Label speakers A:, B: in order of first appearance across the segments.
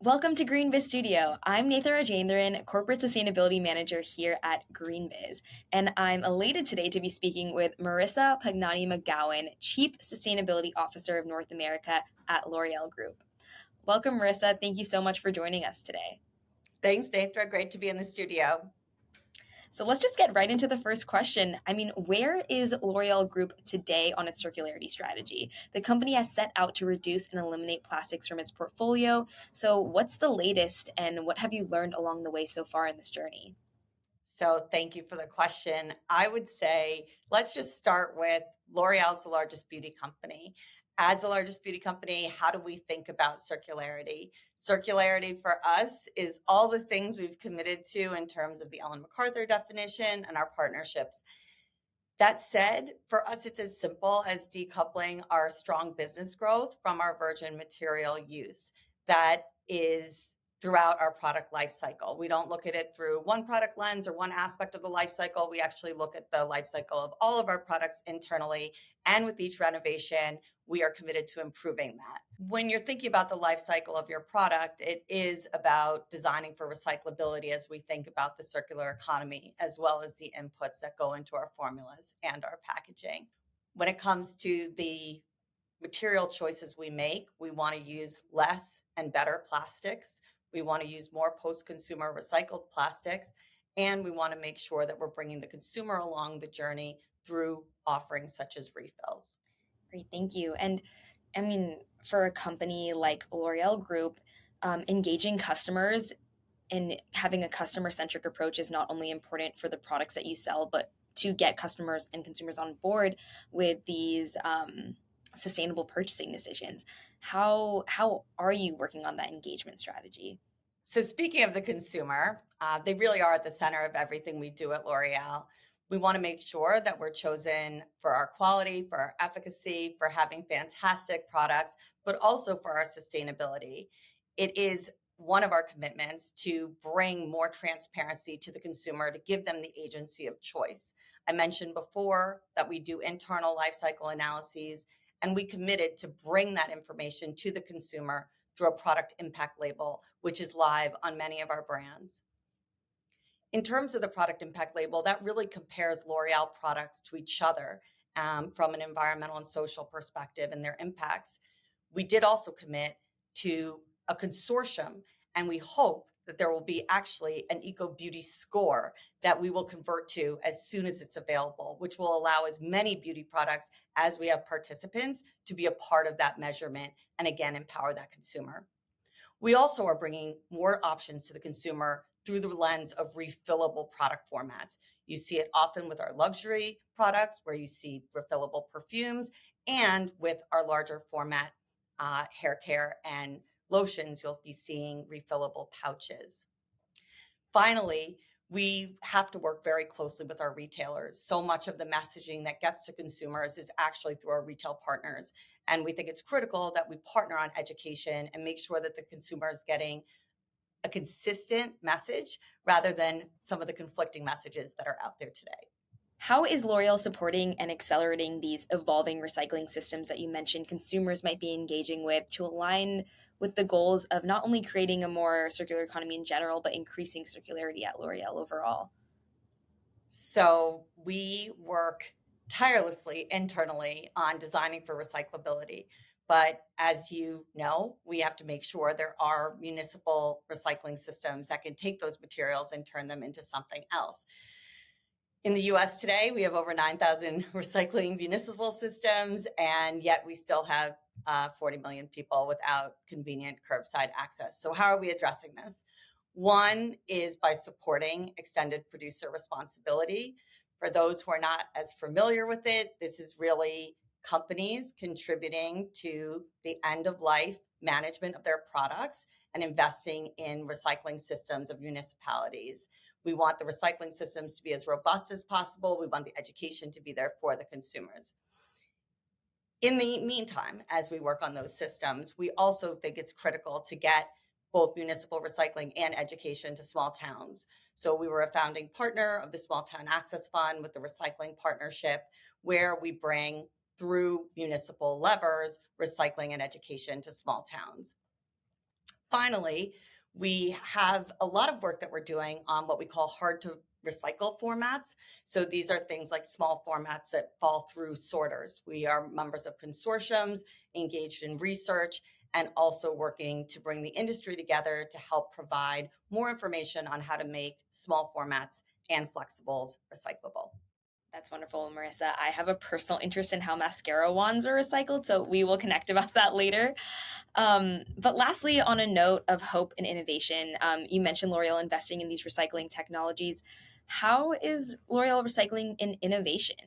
A: Welcome to GreenBiz Studio. I'm Nethra Rajendran, Corporate Sustainability Manager here at GreenBiz, and I'm elated today to be speaking with Marissa Pagnani McGowan, Chief Sustainability Officer of North America at L'Oreal Group. Welcome, Marissa. Thank you so much for joining us today.
B: Thanks, Nethra. Great to be in the studio.
A: So let's just get right into the first question. Where is L'Oreal Group today on its circularity strategy? The company has set out to reduce and eliminate plastics from its portfolio. So what's the latest and what have you learned along the way so far in this journey?
B: So thank you for the question. I would say let's just start with L'Oreal's the largest beauty company. As the largest beauty company, how do we think about circularity? Circularity for us is all the things we've committed to in terms of the Ellen MacArthur definition and our partnerships. That said, for us, it's as simple as decoupling our strong business growth from our virgin material use. That is throughout our product life cycle. We don't look at it through one product lens or one aspect of the life cycle. We actually look at the life cycle of all of our products internally. And with each renovation, we are committed to improving that. When you're thinking about the life cycle of your product, it is about designing for recyclability as we think about the circular economy, as well as the inputs that go into our formulas and our packaging. When it comes to the material choices we make, we want to use less and better plastics. We want to use more post-consumer recycled plastics, and we want to make sure that we're bringing the consumer along the journey through offerings such as refills.
A: Great, thank you. For a company like L'Oreal Group, engaging customers and having a customer-centric approach is not only important for the products that you sell, but to get customers and consumers on board with these sustainable purchasing decisions. How are you working on that engagement strategy?
B: So speaking of the consumer, they really are at the center of everything we do at L'Oreal. We want to make sure that we're chosen for our quality, for our efficacy, for having fantastic products, but also for our sustainability. It is one of our commitments to bring more transparency to the consumer, to give them the agency of choice. I mentioned before that we do internal life cycle analyses, and we committed to bring that information to the consumer through a product impact label, which is live on many of our brands. In terms of the product impact label, that really compares L'Oreal products to each other from an environmental and social perspective and their impacts. We did also commit to a consortium, and we hope that there will be actually an Eco Beauty score that we will convert to as soon as it's available, which will allow as many beauty products as we have participants to be a part of that measurement and again, empower that consumer. We also are bringing more options to the consumer through the lens of refillable product formats. You see it often with our luxury products where you see refillable perfumes, and with our larger format hair care and lotions, you'll be seeing refillable pouches. Finally, we have to work very closely with our retailers. So much of the messaging that gets to consumers is actually through our retail partners. And we think it's critical that we partner on education and make sure that the consumer is getting a consistent message rather than some of the conflicting messages that are out there today.
A: How is L'Oreal supporting and accelerating these evolving recycling systems that you mentioned consumers might be engaging with to align with the goals of not only creating a more circular economy in general, but increasing circularity at L'Oreal overall?
B: So we work tirelessly internally on designing for recyclability. But as you know, we have to make sure there are municipal recycling systems that can take those materials and turn them into something else. In the US today, we have over 9,000 recycling municipal systems, and yet we still have 40 million people without convenient curbside access. So how are we addressing this? One is by supporting extended producer responsibility. For those who are not as familiar with it, this is really companies contributing to the end of life management of their products and investing in recycling systems of municipalities. We want the recycling systems to be as robust as possible. We want the education to be there for the consumers. In the meantime, as we work on those systems, we also think it's critical to get both municipal recycling and education to small towns. So we were a founding partner of the Small Town Access Fund with the Recycling Partnership, where we bring through municipal levers recycling and education to small towns. Finally, we have a lot of work that we're doing on what we call hard to recycle formats. So these are things like small formats that fall through sorters. We are members of consortiums engaged in research and also working to bring the industry together to help provide more information on how to make small formats and flexibles recyclable.
A: That's wonderful, Marissa. I have a personal interest in how mascara wands are recycled, so we will connect about that later. But lastly, on a note of hope and innovation, you mentioned L'Oreal investing in these recycling technologies. How is L'Oreal recycling in innovation?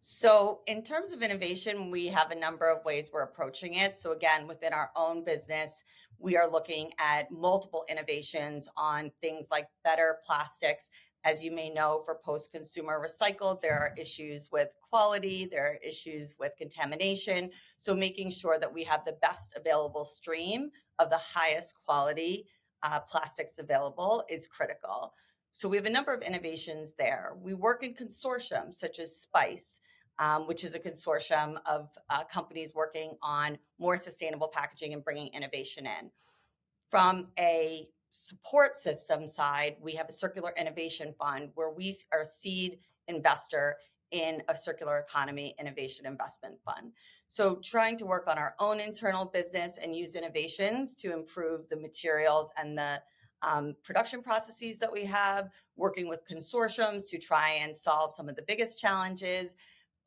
B: So, in terms of innovation, we have a number of ways we're approaching it. So, again, within our own business, we are looking at multiple innovations on things like better plastics. As you may know, for post consumer recycled, there are issues with quality, there are issues with contamination. So, making sure that we have the best available stream of the highest quality plastics available is critical. So, we have a number of innovations there. We work in consortiums such as SPICE, which is a consortium of companies working on more sustainable packaging and bringing innovation in. From a support system side, we have a circular innovation fund where we are a seed investor in a circular economy innovation investment fund. So, trying to work on our own internal business and use innovations to improve the materials and the production processes that we have, working with consortiums to try and solve some of the biggest challenges,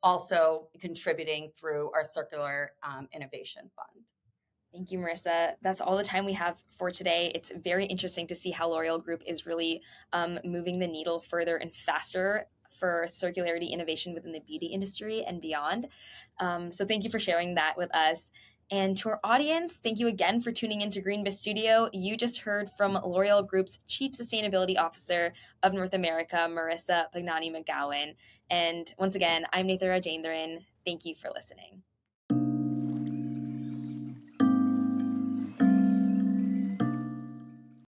B: also contributing through our circular innovation fund.
A: Thank you, Marissa. That's all the time we have for today. It's very interesting to see how L'Oreal Group is really moving the needle further and faster for circularity innovation within the beauty industry and beyond. So thank you for sharing that with us. And to our audience, thank you again for tuning into GreenBiz Studio. You just heard from L'Oreal Group's Chief Sustainability Officer of North America, Marissa Pagnani McGowan. And once again, I'm Nethra Rajendran. Thank you for listening.